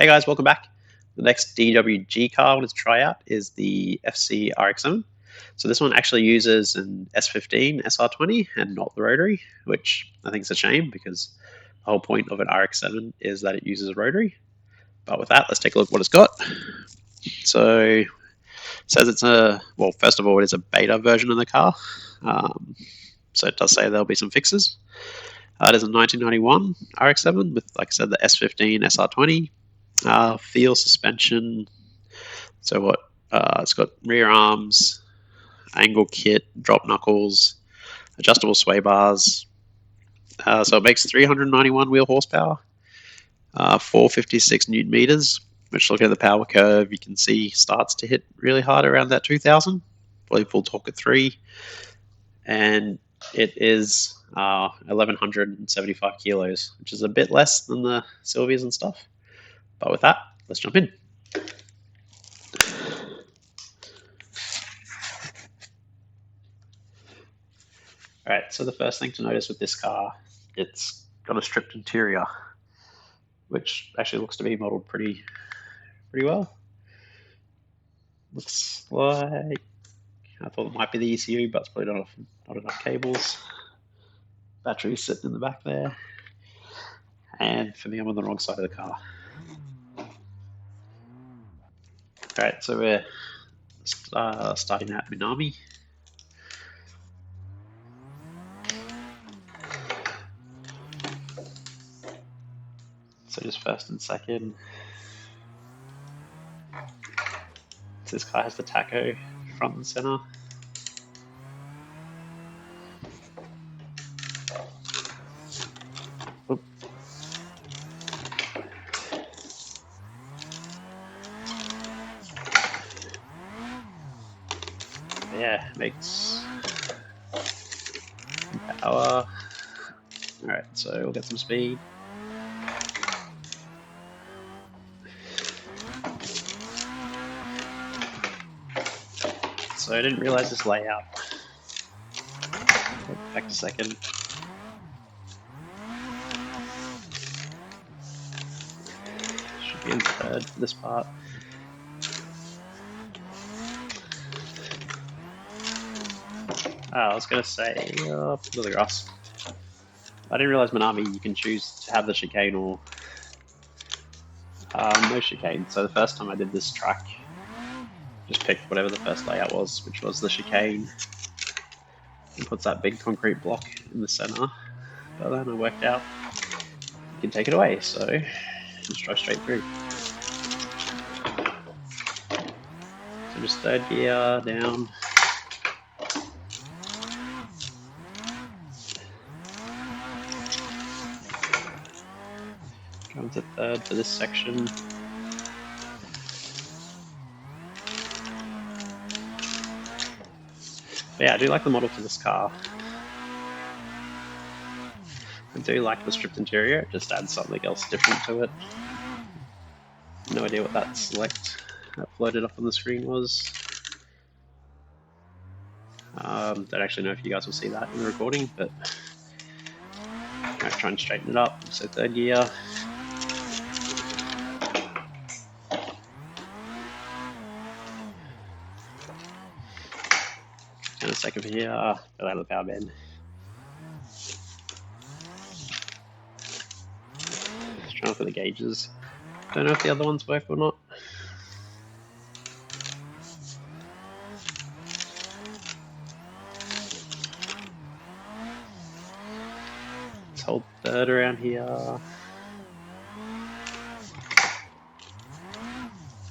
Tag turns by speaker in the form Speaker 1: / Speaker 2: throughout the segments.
Speaker 1: Hey guys, welcome back. The next DWG car I wanted to try out is the FC RX7. So this one actually uses an S15 SR20 and not the rotary, which I think is a shame because the whole point of an RX7 is that it uses a rotary. But with that, let's take a look at what it's got. So it says it's well, first of all, it is a beta version of the car. So it does say there'll be some fixes. It is a 1991 RX7 with, like I said, the S15 SR20. Feel suspension. So what? It's got rear arms, angle kit, drop knuckles, adjustable sway bars. So it makes 391 wheel horsepower, 456 newton meters. Which, looking at the power curve, you can see starts to hit really hard around that 2000. Probably full torque at 3, and it is 1175 kilos, which is a bit less than the Sylvias and stuff. But with that, let's jump in. All right, so the first thing to notice with this car, it's got a stripped interior, which actually looks to be modeled pretty well. Looks like, I thought it might be the ECU, but it's probably not enough cables. Battery's sitting in the back there. And for me, I'm on the wrong side of the car. All right, so we're starting at Minami. So just first and second. So this car has the tacho front and center. Oop. Yeah, makes power. All right, so we'll get some speed. So I didn't realize this layout. Back to second. Should be in third for this part. I was going to say, look at the grass. I didn't realize Minami, you can choose to have the chicane or no chicane. So the first time I did this track, just picked whatever the first layout was, which was the chicane, and puts that big concrete block in the center. But then I worked out you can take it away, so just drive straight through. So just third gear down. Going to third for this section. But yeah, I do like the model for this car. I do like the stripped interior, it just adds something else different to it. No idea what that select that floated up on the screen was. Don't actually know if you guys will see that in the recording, but I'm going to try and straighten it up. So third gear. And a second here, fill out of the power band. Just trying for the gauges. Don't know if the other ones work or not. Let's hold third around here.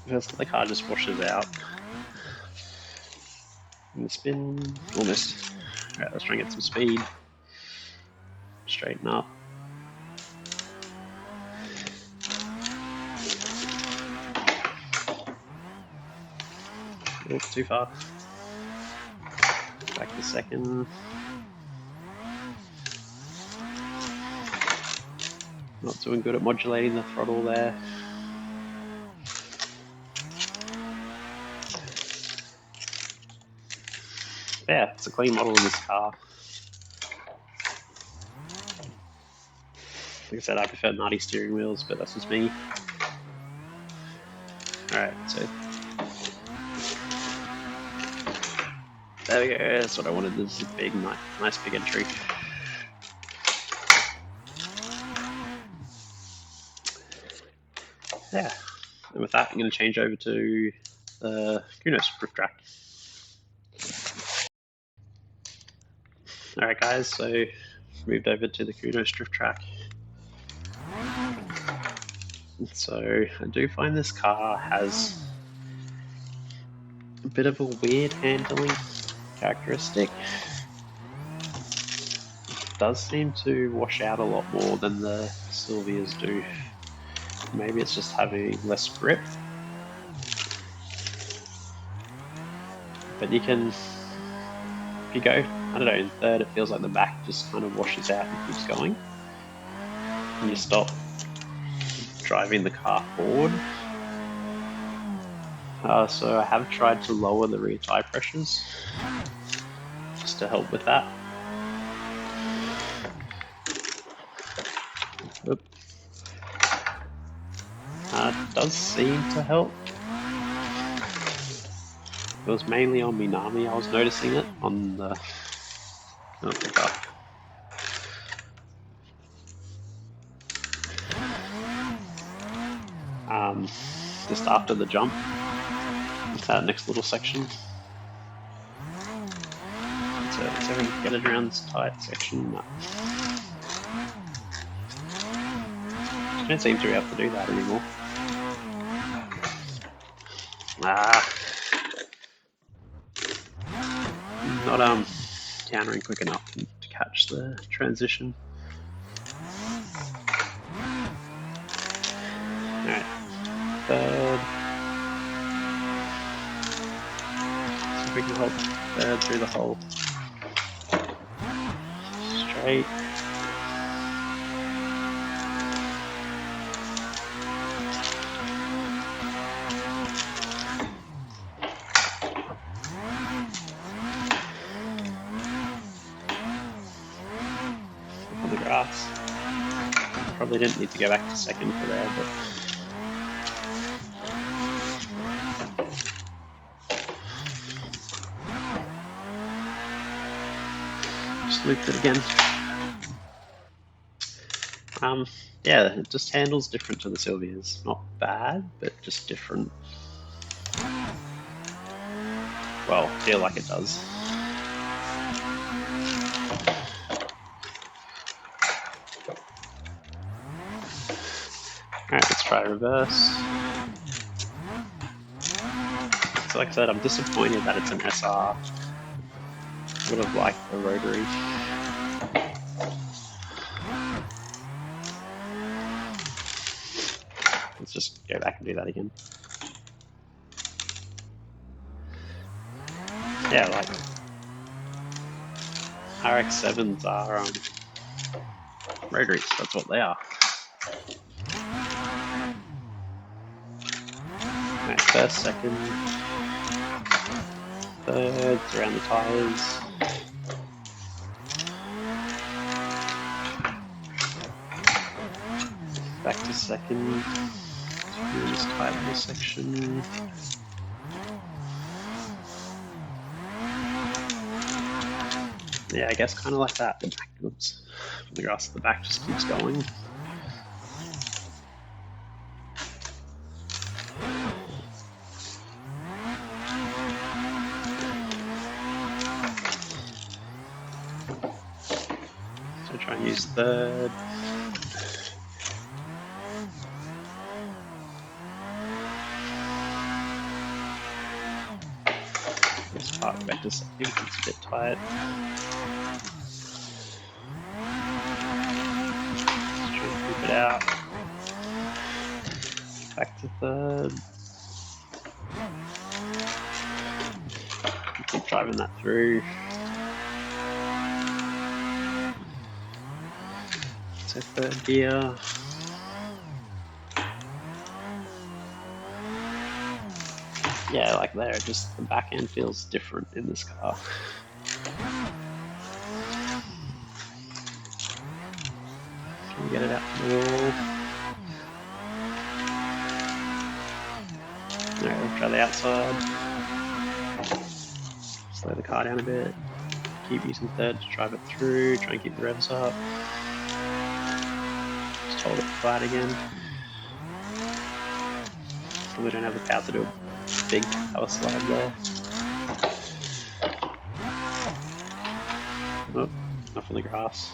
Speaker 1: Because the car just washes out. And the spin, almost. Alright, let's try and get some speed. Straighten up. Oops, too far. Back to second. Not doing good at modulating the throttle there. Yeah, it's a clean model in this car. Like I said, I prefer nutty steering wheels, but that's just me. Alright, so there we go, that's what I wanted. This is a big, nice big entry. Yeah, and with that I'm going to change over to the Kunos roof track. Alright guys, so moved over to the Kunos drift track. So I do find this car has a bit of a weird handling characteristic. It does seem to wash out a lot more than the Silvias do. Maybe it's just having less grip. But you can, if you go, I don't know, in third, it feels like the back just kind of washes out and keeps going. And you stop driving the car forward. So I have tried to lower the rear tire pressures just to help with that. Oop. It does seem to help. It was mainly on Minami I was noticing it, on the car. Just after the jump, it's that next little section. So everyone get it around this tight section. No. I don't seem to be able to do that anymore. Not countering quick enough to catch the transition. Alright, third. See if we can hold third through the hole. Straight. On the grass. Probably didn't need to go back to second for there, but just looped it again. Yeah, it just handles different to the Silvias. Not bad, but just different. Well, feel like it does. Alright, let's try reverse. So like I said, I'm disappointed that it's an SR. Would have liked the rotary. Let's just go back and do that again. Yeah, like RX7s are rotaries, that's what they are. Alright, first, second, third, around the tires. Back to second, through this tight little section. Yeah, I guess kind of like that. The back, oops, the grass at the back just keeps going. So try and use third. This part back to second, it's a bit tight. Keep it out. Back to third. Keep driving that through. So third gear. Yeah, like there, just the back end feels different in this car. Can we get it out the wall? Alright, we'll try the outside. Slow the car down a bit. Keep using third to drive it through. Try and keep the revs up. Just hold it flat again. Probably don't have the power to do a big power slide there. Oh, off on the grass.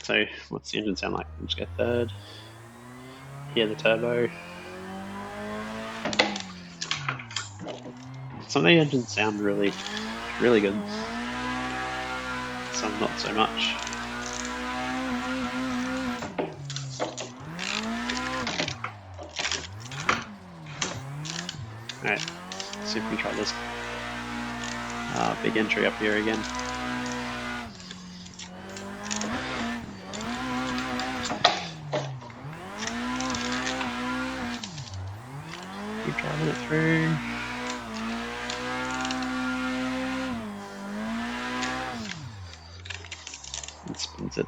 Speaker 1: So, what's the engine sound like? We'll just go third. Hear the turbo. Some of the engines sound really, really good. Some not so much. Alright, see if we can try this. Big entry up here again. Keep driving it through. And spins it.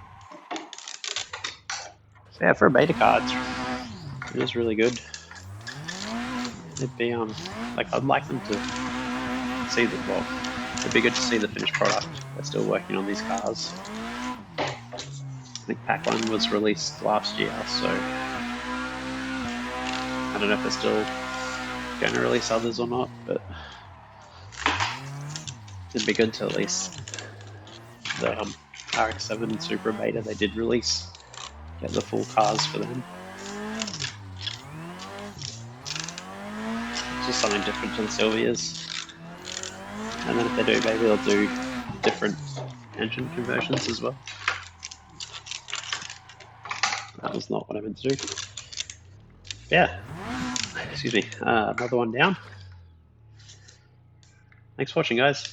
Speaker 1: So yeah, for a beta card, it is really good. It'd be like I'd like them to see the it'd be good to see the finished product. They're still working on these cars. I think Pack 1 was released last year, so I don't know if they're still going to release others or not, but it'd be good to at least the RX7 Super Beta they did release, get the full cars for them. It's just something different to the Sylvias. And then if they do, maybe they'll do different engine conversions as well. That was not what I meant to do. Yeah, excuse me, another one down. Thanks for watching, guys.